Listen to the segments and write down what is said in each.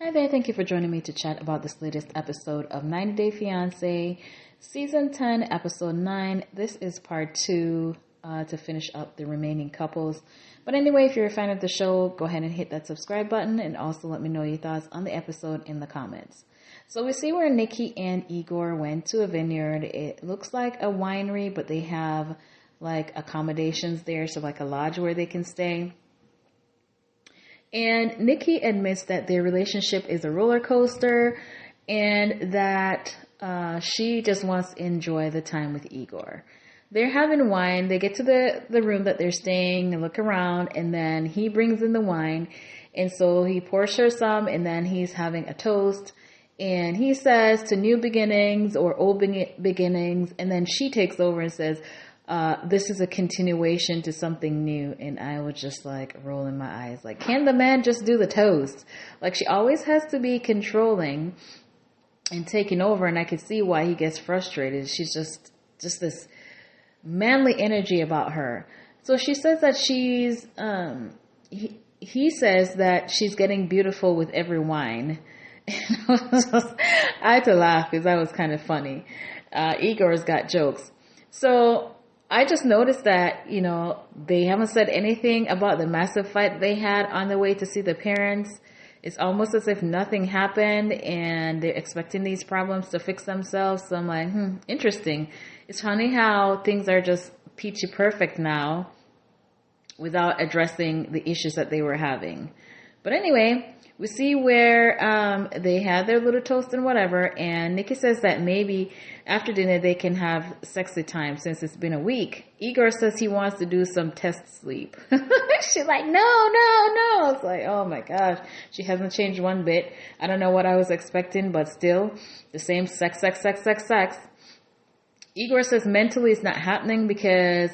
Hi there, thank you for joining me to chat about this latest episode of 90 Day Fiancé, Season 10, Episode 9. This is part 2 to finish up the remaining couples. But anyway, if you're a fan of the show, go ahead and hit that subscribe button and also let me know your thoughts on the episode in the comments. So we see where Nikki and Igor went to a vineyard. It looks like a winery, but they have like accommodations there, so like a lodge where they can stay. And Nikki admits that their relationship is a roller coaster and that she just wants to enjoy the time with Igor. They're having wine. They get to the room that they're staying and look around, and then he brings in the wine. And so he pours her some, and then he's having a toast. And he says to new beginnings or old beginnings, and then she takes over and says, this is a continuation to something new. And I was just like rolling my eyes. Like, can the man just do the toast? Like, she always has to be controlling and taking over. And I could see why he gets frustrated. She's just this manly energy about her. So she says that she's, he says that she's getting beautiful with every wine. And I had to laugh because that was kind of funny. Igor's got jokes. So I just noticed that, they haven't said anything about the massive fight they had on the way to see the parents. It's almost as if nothing happened and they're expecting these problems to fix themselves. So I'm like, interesting. It's funny how things are just peachy perfect now without addressing the issues that they were having. But anyway, we see where they had their little toast and whatever, and Nikki says that maybe after dinner they can have sexy time since it's been a week. Igor says he wants to do some test sleep. She's like, no. It's like, oh my gosh. She hasn't changed one bit. I don't know what I was expecting, but still the same sex. Igor says mentally it's not happening because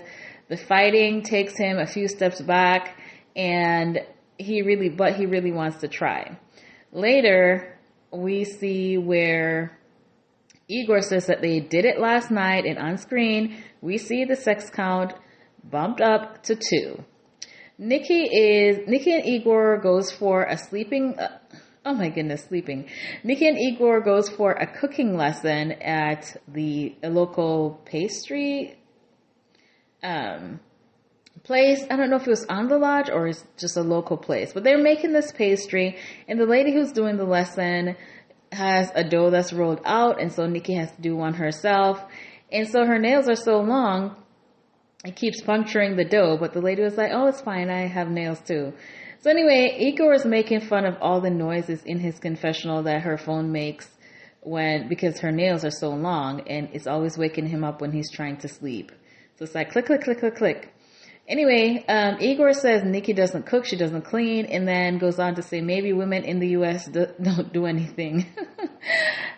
the fighting takes him a few steps back, and he really wants to try. Later, we see where Igor says that they did it last night, and on screen, we see the sex count bumped up to 2. Nikki and Igor goes for a sleeping. Nikki and Igor goes for a cooking lesson at a local pastry place. I don't know if it was on the lodge or it's just a local place, but they're making this pastry, and the lady who's doing the lesson has a dough that's rolled out, and so Nikki has to do one herself, and so her nails are so long it keeps puncturing the dough, but the lady was like, oh, it's fine, I have nails too. So anyway, Igor is making fun of all the noises in his confessional that her phone makes because her nails are so long, and it's always waking him up when he's trying to sleep. So it's like click, click, click, click, click. Anyway, Igor says Nikki doesn't cook, she doesn't clean, and then goes on to say maybe women in the U.S. don't do anything.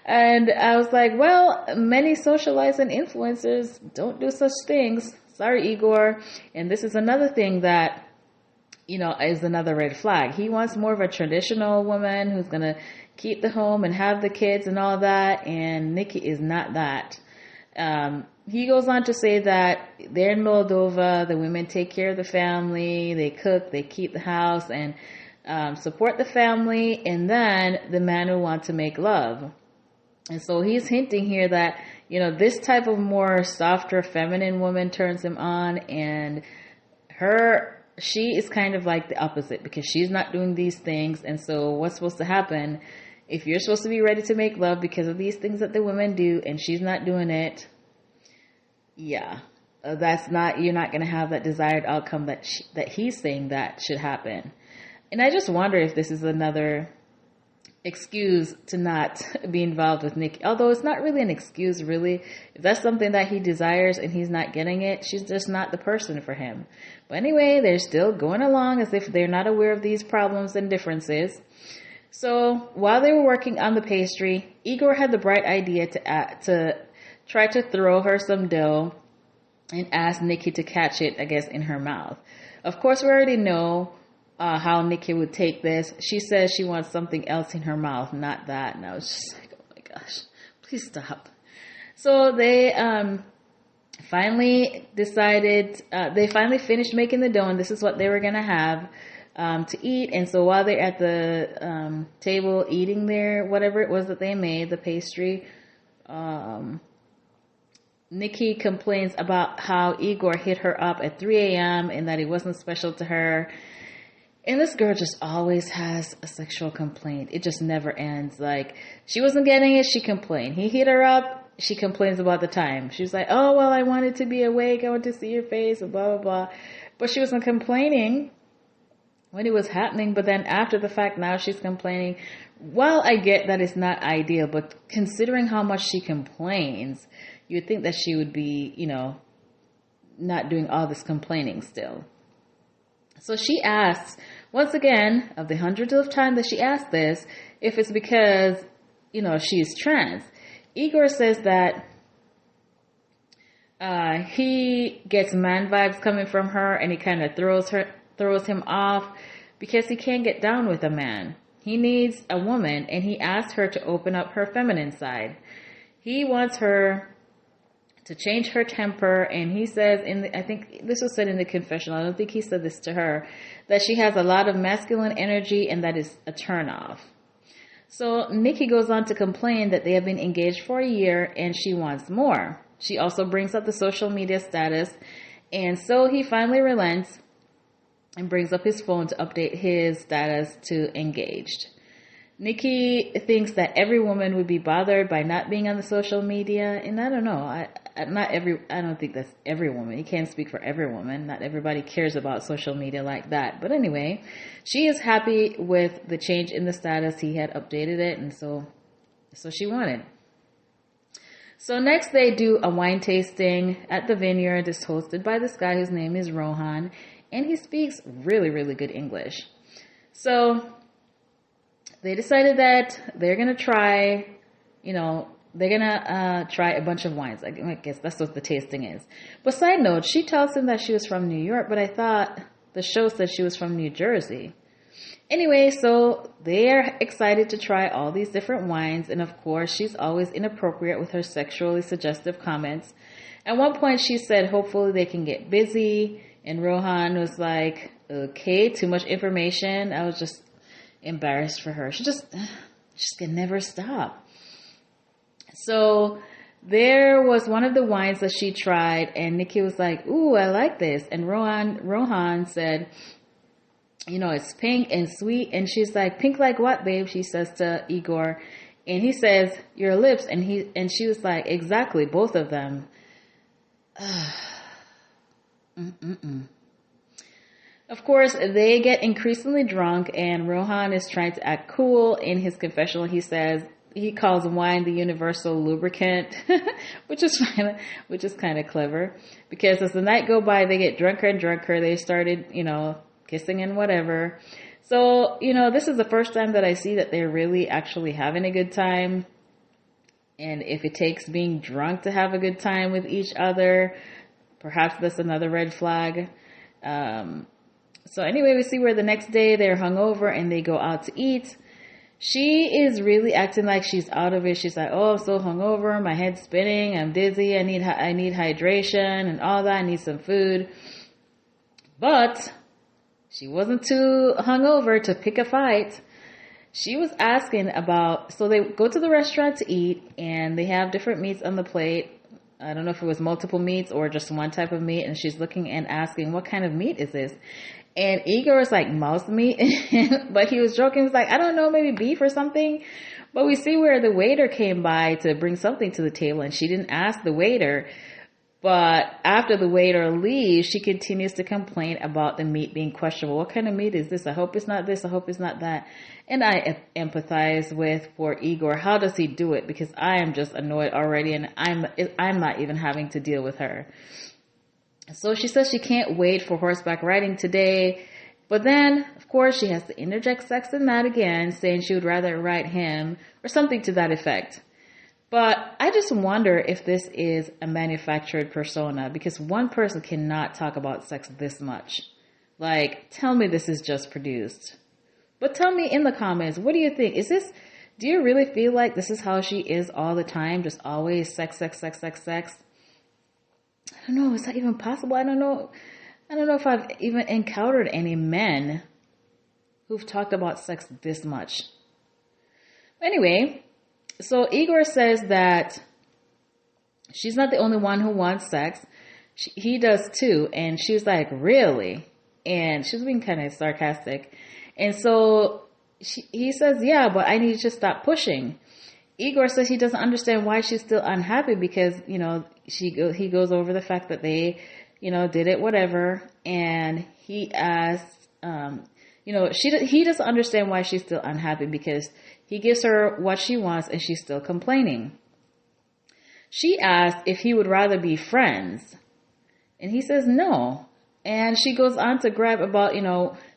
And I was like, well, many socializing influencers don't do such things. Sorry, Igor. And this is another thing that, is another red flag. He wants more of a traditional woman who's going to keep the home and have the kids and all that, and Nikki is not that. He goes on to say that they're in Moldova, the women take care of the family, they cook, they keep the house, and support the family, and then the man will want to make love. And so he's hinting here that, this type of more softer, feminine woman turns him on, and she is kind of like the opposite because she's not doing these things. And so what's supposed to happen if you're supposed to be ready to make love because of these things that the women do and she's not doing it? Yeah, you're not going to have that desired outcome that he's saying that should happen. And I just wonder if this is another excuse to not be involved with Nikki. Although it's not really an excuse, really. If that's something that he desires and he's not getting it, she's just not the person for him. But anyway, they're still going along as if they're not aware of these problems and differences. So while they were working on the pastry, Igor had the bright idea to try to throw her some dough and ask Nikki to catch it, I guess, in her mouth. Of course, we already know how Nikki would take this. She says she wants something else in her mouth, not that. And I was just like, oh my gosh, please stop. So they finally finished making the dough, and this is what they were going to have. to eat. And so while they're at the table eating their whatever it was that they made, the pastry, Nikki complains about how Igor hit her up at 3 a.m. and that he wasn't special to her. And this girl just always has a sexual complaint. It just never ends. Like, she wasn't getting it, she complained. He hit her up, she complains about the time. She was like, oh, well, I wanted to be awake. I want to see your face, and blah, blah, blah. But she wasn't complaining when it was happening. But then after the fact, now she's complaining. Well, I get that it's not ideal, but considering how much she complains, you'd think that she would be, not doing all this complaining still. So she asks, once again, of the hundreds of times that she asked this, if it's because, she's trans. Igor says that he gets man vibes coming from her, and he kind of throws him off because he can't get down with a man. He needs a woman, and he asked her to open up her feminine side. He wants her to change her temper, and he says, I think this was said in the confessional, I don't think he said this to her, that she has a lot of masculine energy, and that is a turnoff. So Nikki goes on to complain that they have been engaged for a year, and she wants more. She also brings up the social media status, and so he finally relents and brings up his phone to update his status to engaged. Nikki thinks that every woman would be bothered by not being on the social media, and I don't know. I don't think that's every woman. You can't speak for every woman. Not everybody cares about social media like that. But anyway, she is happy with the change in the status. He had updated it, and so she wanted. So next they do a wine tasting at the vineyard. It's hosted by this guy whose name is Rohan, and he speaks really, really good English. So they decided that they're going to try, try a bunch of wines. I guess that's what the tasting is. But side note, she tells him that she was from New York, but I thought the show said she was from New Jersey. Anyway, so they're excited to try all these different wines. And of course, she's always inappropriate with her sexually suggestive comments. At one point, she said, hopefully they can get busy. And Rohan was like, okay, too much information. I was just embarrassed for her. She just can never stop. So there was one of the wines that she tried, and Nikki was like, ooh, I like this. And Rohan said, it's pink and sweet. And she's like, pink like what, babe? She says to Igor. And he says, your lips. And she was like, exactly, both of them. Of course, they get increasingly drunk, and Rohan is trying to act cool. In his confessional, he says he calls wine the universal lubricant, which is kind of clever, because as the night go by, they get drunker and drunker. They started, kissing and whatever. So, this is the first time that I see that they're really actually having a good time. And if it takes being drunk to have a good time with each other, perhaps that's another red flag. So anyway, we see where the next day they're hungover and they go out to eat. She is really acting like she's out of it. She's like, oh, I'm so hungover. My head's spinning. I'm dizzy. I need hydration and all that. I need some food. But she wasn't too hungover to pick a fight. She was asking about, so they go to the restaurant to eat, and they have different meats on the plate. I don't know if it was multiple meats or just one type of meat. And she's looking and asking, what kind of meat is this? And Igor was like, mouse meat. But he was joking. He was like, I don't know, maybe beef or something. But we see where the waiter came by to bring something to the table, and she didn't ask the waiter. But after the waiter leaves, she continues to complain about the meat being questionable. What kind of meat is this? I hope it's not this. I hope it's not that. And I empathize with poor Igor. How does he do it? Because I am just annoyed already, and I'm not even having to deal with her. So she says she can't wait for horseback riding today. But then, of course, she has to interject sex in that again, saying she would rather ride him or something to that effect. But I just wonder if this is a manufactured persona, because one person cannot talk about sex this much. Like, tell me this is just produced. But tell me in the comments, what do you think? Do you really feel like this is how she is all the time? Just always sex, sex, sex, sex, sex? I don't know. Is that even possible? I don't know if I've even encountered any men who've talked about sex this much. Anyway, so Igor says that she's not the only one who wants sex. He does too. And she was like, really? And she was being kind of sarcastic. And so he says, yeah, but I need you to stop pushing. Igor says he doesn't understand why she's still unhappy because, he goes over the fact that they, did it, whatever. And he asks, he doesn't understand why she's still unhappy because he gives her what she wants and she's still complaining. She asks if he would rather be friends. And he says no. And she goes on to grab about,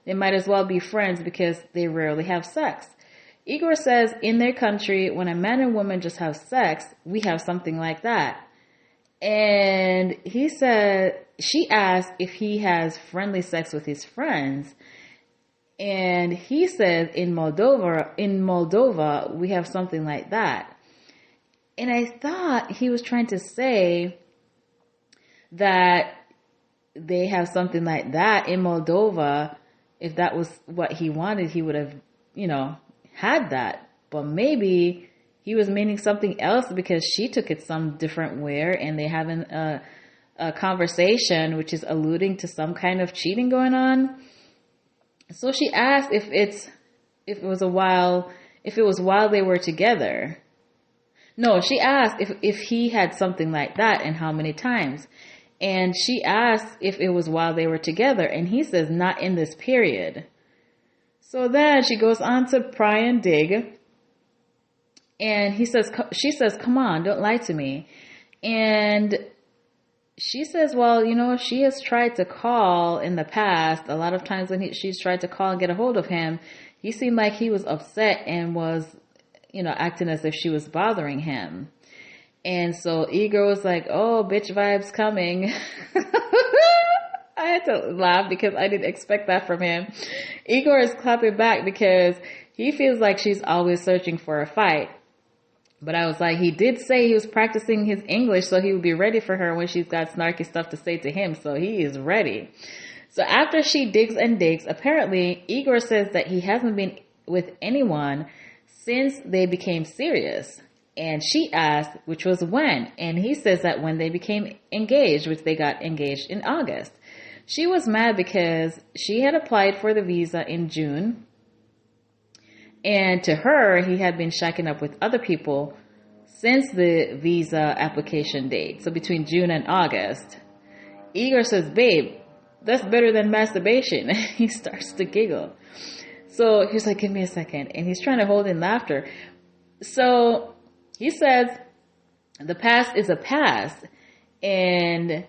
they might as well be friends because they rarely have sex. Igor says in their country, when a man and woman just have sex, we have something like that. And she asked if he has friendly sex with his friends. And he says in Moldova, we have something like that. And I thought he was trying to say that they have something like that in Moldova. If that was what he wanted, he would have, had that. But maybe he was meaning something else because she took it some different way and they having a conversation which is alluding to some kind of cheating going on. So she asked if it was while they were together. No, she asked if he had something like that and how many times. And she asked if it was while they were together. And he says, not in this period. So then she goes on to pry and dig. And she says, come on, don't lie to me. And she says, well, she has tried to call in the past. A lot of times when she's tried to call and get a hold of him, he seemed like he was upset and was, acting as if she was bothering him. And so Igor was like, oh, bitch vibes coming. I had to laugh because I didn't expect that from him. Igor is clapping back because he feels like she's always searching for a fight. But I was like, he did say he was practicing his English so he would be ready for her when she's got snarky stuff to say to him. So he is ready. So after she digs and digs, apparently Igor says that he hasn't been with anyone since they became serious. And she asked, which was when? And he says that when they became engaged, which they got engaged in August. She was mad because she had applied for the visa in June. And to her, he had been shacking up with other people since the visa application date. So between June and August. Igor says, babe, that's better than masturbation. He starts to giggle. So he's like, give me a second. And he's trying to hold in laughter. So he says, the past is a past. And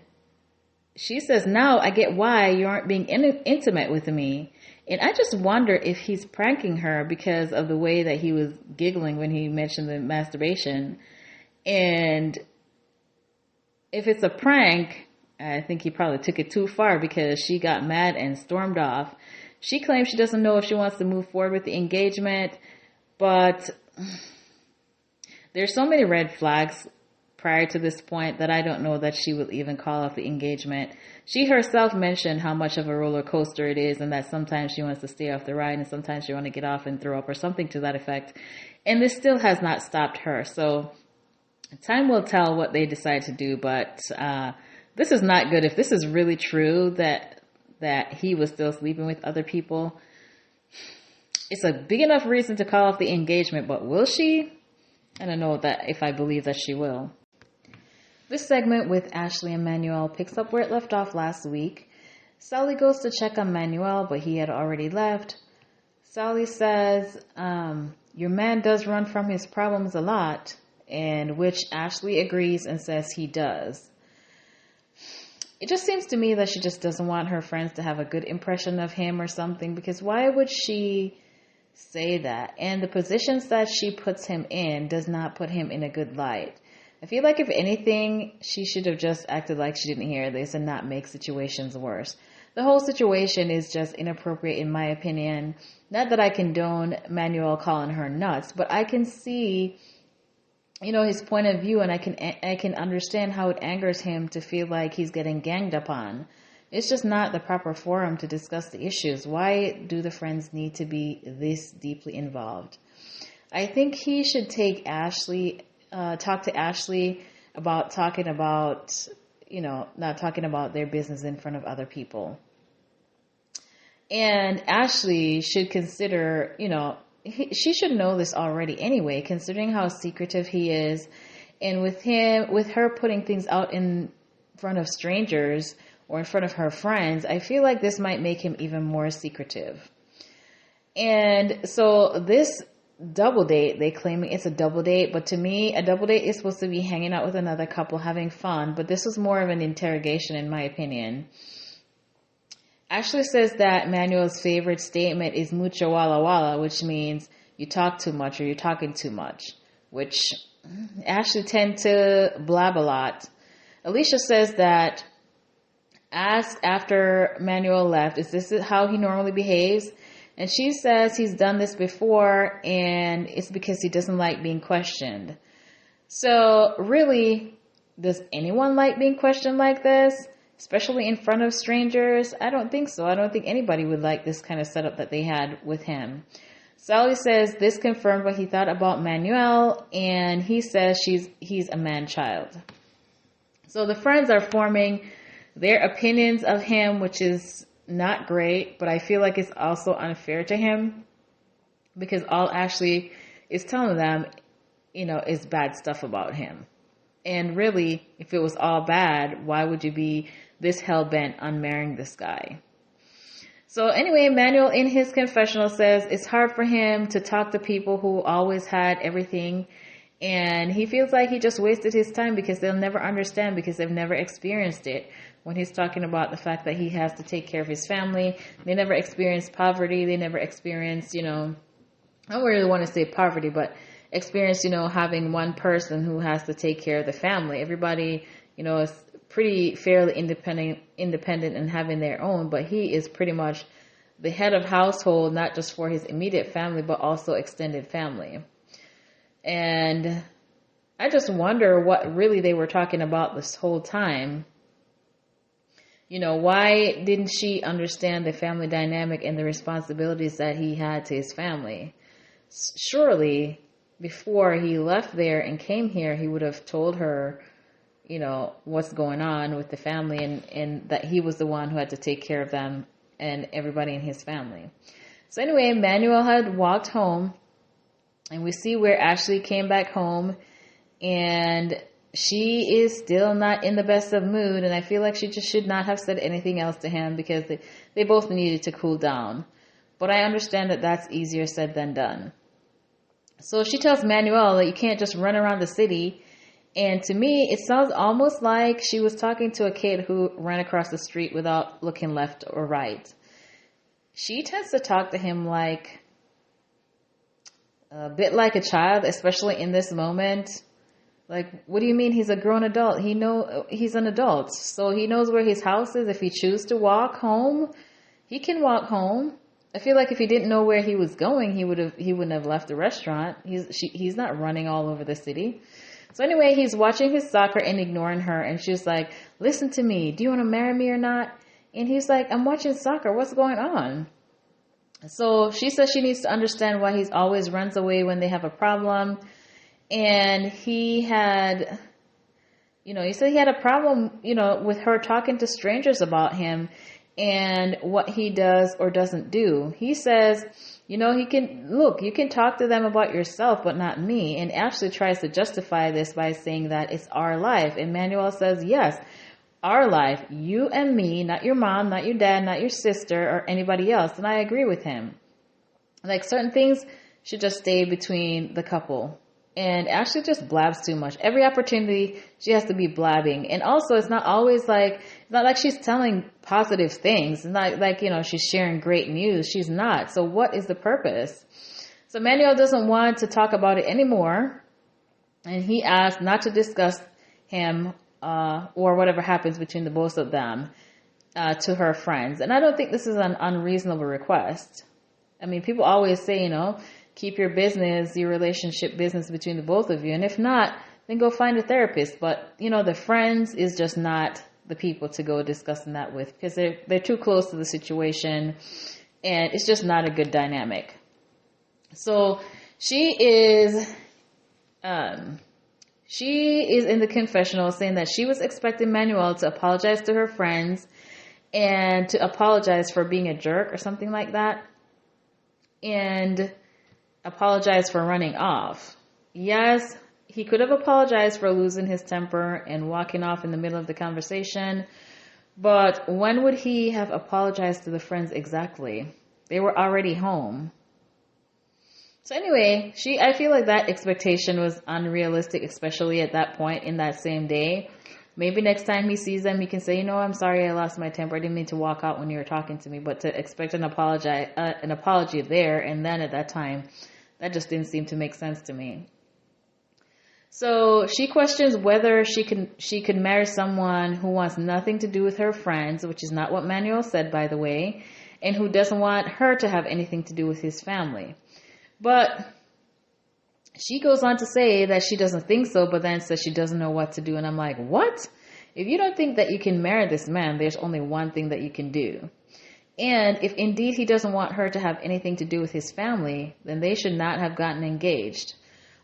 she says, now I get why you aren't being intimate with me. And I just wonder if he's pranking her because of the way that he was giggling when he mentioned the masturbation. And if it's a prank, I think he probably took it too far because she got mad and stormed off. She claims she doesn't know if she wants to move forward with the engagement, but there's so many red flags prior to this point that I don't know that she will even call off the engagement. She herself mentioned how much of a roller coaster it is and that sometimes she wants to stay off the ride and sometimes she wants to get off and throw up or something to that effect. And this still has not stopped her. So time will tell what they decide to do, but this is not good. If this is really true that he was still sleeping with other people, it's a big enough reason to call off the engagement, but will she? I don't know if I believe that she will. This segment with Ashley and Manuel picks up where it left off last week. Sally goes to check on Manuel, but he had already left. Sally says, your man does run from his problems a lot, and which Ashley agrees and says he does. It just seems to me that she just doesn't want her friends to have a good impression of him or something, because why would she say that? And the positions that she puts him in does not put him in a good light. I feel like if anything, she should have just acted like she didn't hear this and not make situations worse. The whole situation is just inappropriate in my opinion. Not that I condone Manuel calling her nuts, but I can see, his point of view, and I can understand how it angers him to feel like he's getting ganged up on. It's just not the proper forum to discuss the issues. Why do the friends need to be this deeply involved? I think he should talk to Ashley about talking about, not talking about their business in front of other people. And Ashley should consider, she should know this already anyway, considering how secretive he is. And with her putting things out in front of strangers or in front of her friends, I feel like this might make him even more secretive. And so this double date, they claim it's a double date, but to me, a double date is supposed to be hanging out with another couple, having fun, but this was more of an interrogation in my opinion. Ashley says that Manuel's favorite statement is mucho walla walla, which means you talk too much or you're talking too much, which Ashley tend to blab a lot. Alicia says that asked after Manuel left, is this how he normally behaves? And she says he's done this before and it's because he doesn't like being questioned. So really, does anyone like being questioned like this? Especially in front of strangers? I don't think so. I don't think anybody would like this kind of setup that they had with him. Sally says this confirmed what he thought about Manuel, and he says he's a man-child. So the friends are forming their opinions of him, which is not great, but I feel like it's also unfair to him because all Ashley is telling them, is bad stuff about him. And really, if it was all bad, why would you be this hell-bent on marrying this guy? So anyway, Manuel in his confessional says it's hard for him to talk to people who always had everything. And he feels like he just wasted his time because they'll never understand because they've never experienced it. When he's talking about the fact that he has to take care of his family, they never experienced poverty. They never experienced, I don't really want to say poverty, but experience, having one person who has to take care of the family. Everybody, is pretty fairly independent and having their own, but he is pretty much the head of household, not just for his immediate family, but also extended family. And I just wonder what really they were talking about this whole time. Why didn't she understand the family dynamic and the responsibilities that he had to his family? Surely, before he left there and came here, he would have told her, what's going on with the family and that he was the one who had to take care of them and everybody in his family. So anyway, Manuel had walked home and we see where Ashley came back home and she is still not in the best of mood. And I feel like she just should not have said anything else to him because they both needed to cool down. But I understand that that's easier said than done. So she tells Manuel that you can't just run around the city. And to me, it sounds almost like she was talking to a kid who ran across the street without looking left or right. She tends to talk to him like a bit like a child, especially in this moment. Like, what do you mean he's a grown adult? He's an adult. So he knows where his house is. If he chooses to walk home, he can walk home. I feel like if he didn't know where he was going, he wouldn't have left the restaurant. He's not running all over the city. So anyway, he's watching his soccer and ignoring her. And she's like, listen to me. Do you want to marry me or not? And he's like, I'm watching soccer. What's going on? So she says she needs to understand why he always runs away when they have a problem. And he said he had a problem, with her talking to strangers about him and what he does or doesn't do. He says, you can talk to them about yourself, but not me. And Ashley tries to justify this by saying that it's our life. And Manuel says, yes, our life, you and me, not your mom, not your dad, not your sister or anybody else. And I agree with him. Like certain things should just stay between the couple. And Ashley just blabs too much. Every opportunity, she has to be blabbing. And also, it's not like she's telling positive things. It's not like, she's sharing great news. She's not. So what is the purpose? So Manuel doesn't want to talk about it anymore. And he asked not to discuss him or whatever happens between the both of them to her friends. And I don't think this is an unreasonable request. I mean, people always say, keep your relationship business between the both of you. And if not, then go find a therapist. But, the friends is just not the people to go discussing that with, because they're too close to the situation, and it's just not a good dynamic. So she is in the confessional saying that she was expecting Manuel to apologize to her friends and to apologize for being a jerk or something like that, and apologize for running off. Yes, he could have apologized for losing his temper and walking off in the middle of the conversation, but when would he have apologized to the friends exactly? They were already home. So anyway, I feel like that expectation was unrealistic, especially at that point in that same day. Maybe next time he sees them, he can say, I'm sorry, I lost my temper. I didn't mean to walk out when you were talking to me, but to expect an apology there and then at that time, that just didn't seem to make sense to me. So she questions whether she could marry someone who wants nothing to do with her friends, which is not what Manuel said, by the way, and who doesn't want her to have anything to do with his family. But she goes on to say that she doesn't think so, but then says she doesn't know what to do. And I'm like, what? If you don't think that you can marry this man, there's only one thing that you can do. And if indeed he doesn't want her to have anything to do with his family, then they should not have gotten engaged.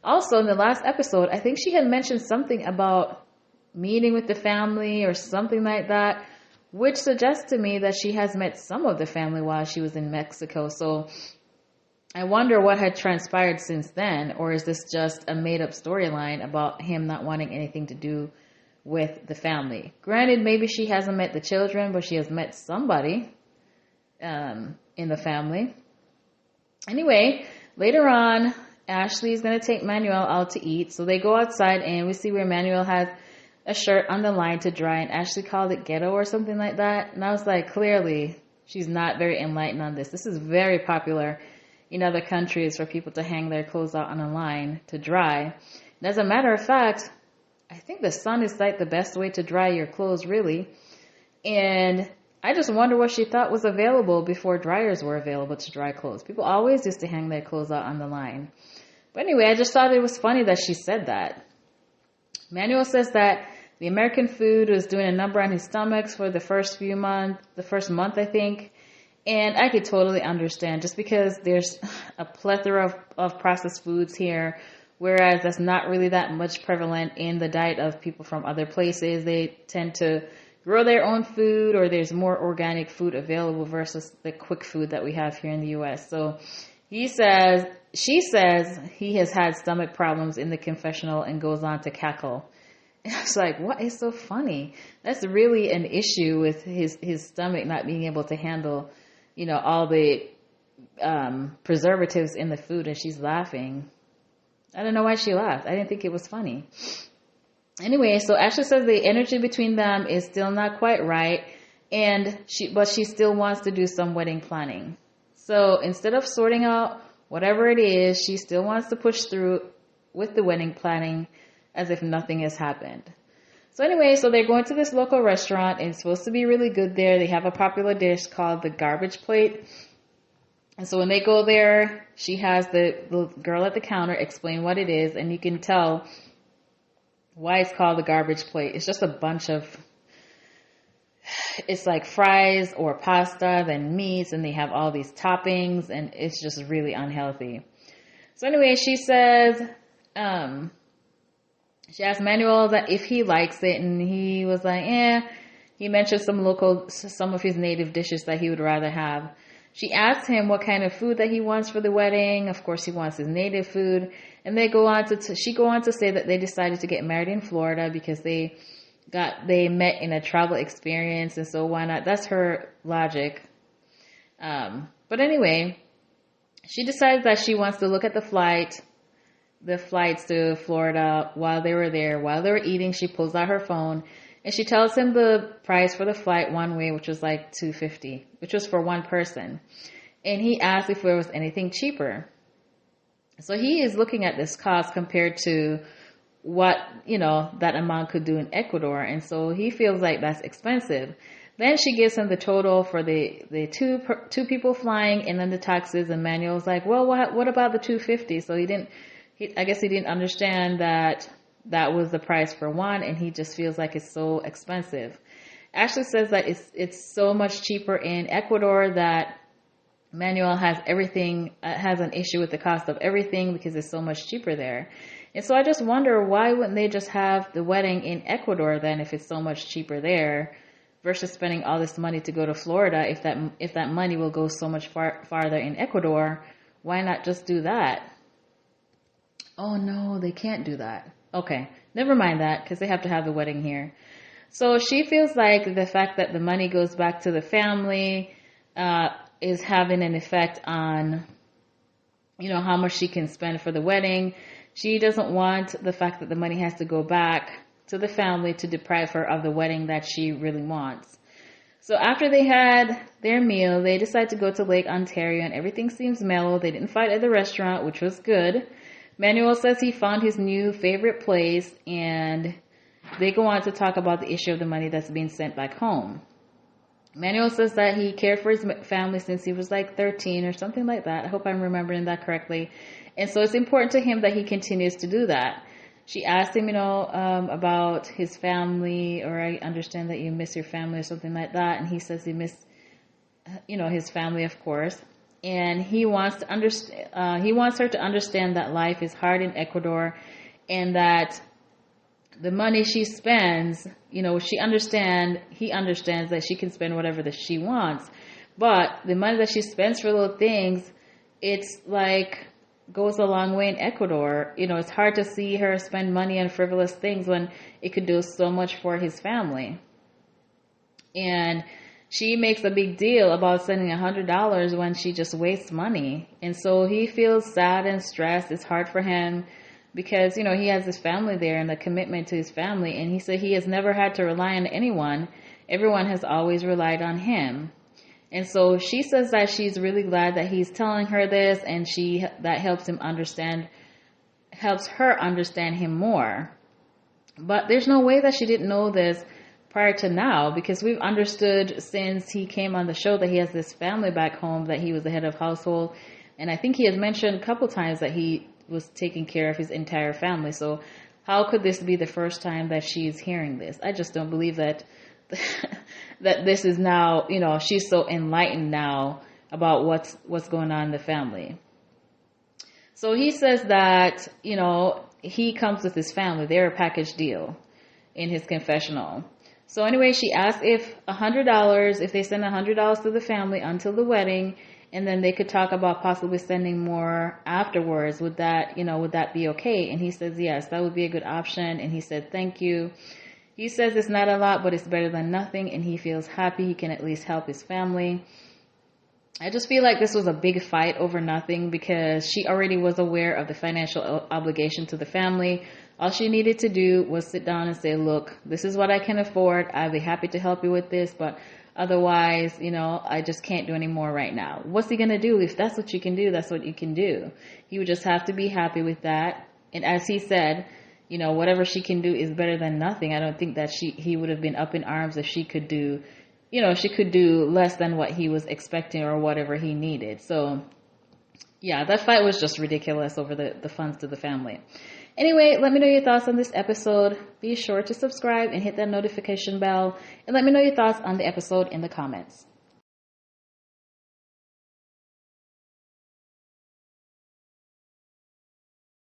Also, in the last episode, I think she had mentioned something about meeting with the family or something like that, which suggests to me that she has met some of the family while she was in Mexico. So I wonder what had transpired since then, or is this just a made-up storyline about him not wanting anything to do with the family? Granted, maybe she hasn't met the children, but she has met somebody in the family. Anyway, later on, Ashley is going to take Manuel out to eat. So they go outside, and we see where Manuel has a shirt on the line to dry, and Ashley called it ghetto or something like that. And I was like, clearly, she's not very enlightened on this. This is very popular in other countries for people to hang their clothes out on a line to dry. And as a matter of fact, I think the sun is like the best way to dry your clothes, really. And I just wonder what she thought was available before dryers were available to dry clothes. People always used to hang their clothes out on the line. But anyway, I just thought it was funny that she said that. Manuel says that the American food was doing a number on his stomach for the first month, I think. And I could totally understand, just because there's a plethora of processed foods here, whereas that's not really that much prevalent in the diet of people from other places. They tend to grow their own food, or there's more organic food available versus the quick food that we have here in the U.S. So she says he has had stomach problems in the confessional and goes on to cackle. And I was like, what is so funny? That's really an issue with his stomach not being able to handle all the preservatives in the food, and she's laughing. I don't know why she laughed. I didn't think it was funny. Anyway, so Ashley says the energy between them is still not quite right, but she still wants to do some wedding planning. So instead of sorting out whatever it is, she still wants to push through with the wedding planning as if nothing has happened. So anyway, so they're going to this local restaurant, and it's supposed to be really good there. They have a popular dish called the garbage plate. And so when they go there, she has the girl at the counter explain what it is, and you can tell why it's called the garbage plate. It's just a bunch of, it's like fries or pasta, then meats, and they have all these toppings, and it's just really unhealthy. So anyway, she says, she asked Manuel that if he likes it, and he was like, He mentioned some of his native dishes that he would rather have. She asked him what kind of food that he wants for the wedding. Of course, he wants his native food. And she go on to say that they decided to get married in Florida because they met in a travel experience, and so why not? That's her logic. But anyway, she decides that she wants to look at the flights to Florida while they were there. While they were eating, she pulls out her phone and she tells him the price for the flight one way, which was like $250, which was for one person. And he asked if there was anything cheaper. So he is looking at this cost compared to what, that amount could do in Ecuador. And so he feels like that's expensive. Then she gives him the total for the two people flying and then the taxes. And Manuel's like, well, what about the $250? So I guess he didn't understand that was the price for one, and he just feels like it's so expensive. Ashley says that it's so much cheaper in Ecuador that Manuel has everything, has an issue with the cost of everything because it's so much cheaper there. And so I just wonder, why wouldn't they just have the wedding in Ecuador then if it's so much cheaper there versus spending all this money to go to Florida? If that money will go so much farther in Ecuador, why not just do that? Oh no, they can't do that. Okay, never mind that because they have to have the wedding here. So she feels like the fact that the money goes back to the family is having an effect on, how much she can spend for the wedding. She doesn't want the fact that the money has to go back to the family to deprive her of the wedding that she really wants. So after they had their meal, they decide to go to Lake Ontario and everything seems mellow. They didn't fight at the restaurant, which was good. Manuel says he found his new favorite place, and they go on to talk about the issue of the money that's being sent back home. Manuel says that he cared for his family since he was like 13 or something like that. I hope I'm remembering that correctly. And so it's important to him that he continues to do that. She asked him, about his family, or I understand that you miss your family or something like that. And he says he missed, his family, of course. And he wants to he wants her to understand that life is hard in Ecuador, and that the money she spends, he understands that she can spend whatever that she wants, but the money that she spends for little things, it's like goes a long way in Ecuador. It's hard to see her spend money on frivolous things when it could do so much for his family. And she makes a big deal about sending $100 when she just wastes money. And so he feels sad and stressed. It's hard for him because, he has his family there and the commitment to his family. And he said he has never had to rely on anyone. Everyone has always relied on him. And so she says that she's really glad that he's telling her this, and that helps her understand him more. But there's no way that she didn't know this prior to now, because we've understood since he came on the show that he has this family back home, that he was the head of household. And I think he has mentioned a couple times that he was taking care of his entire family. So how could this be the first time that she's hearing this? I just don't believe that that this is now, she's so enlightened now about what's going on in the family. So he says that, he comes with his family. They're a package deal in his confessional. So anyway, she asked if they send $100 to the family until the wedding, and then they could talk about possibly sending more afterwards. Would that be okay? And he says, yes, that would be a good option. And he said, thank you. He says it's not a lot, but it's better than nothing. And he feels happy he can at least help his family. I just feel like this was a big fight over nothing, because she already was aware of the financial obligation to the family. All she needed to do was sit down and say, look, this is what I can afford. I'd be happy to help you with this, but otherwise, I just can't do any more right now. What's he going to do? If that's what you can do, that's what you can do. He would just have to be happy with that. And as he said, whatever she can do is better than nothing. I don't think that he would have been up in arms if she could do, she could do less than what he was expecting or whatever he needed. So yeah, that fight was just ridiculous over the funds to the family. Anyway, let me know your thoughts on this episode. Be sure to subscribe and hit that notification bell. And let me know your thoughts on the episode in the comments.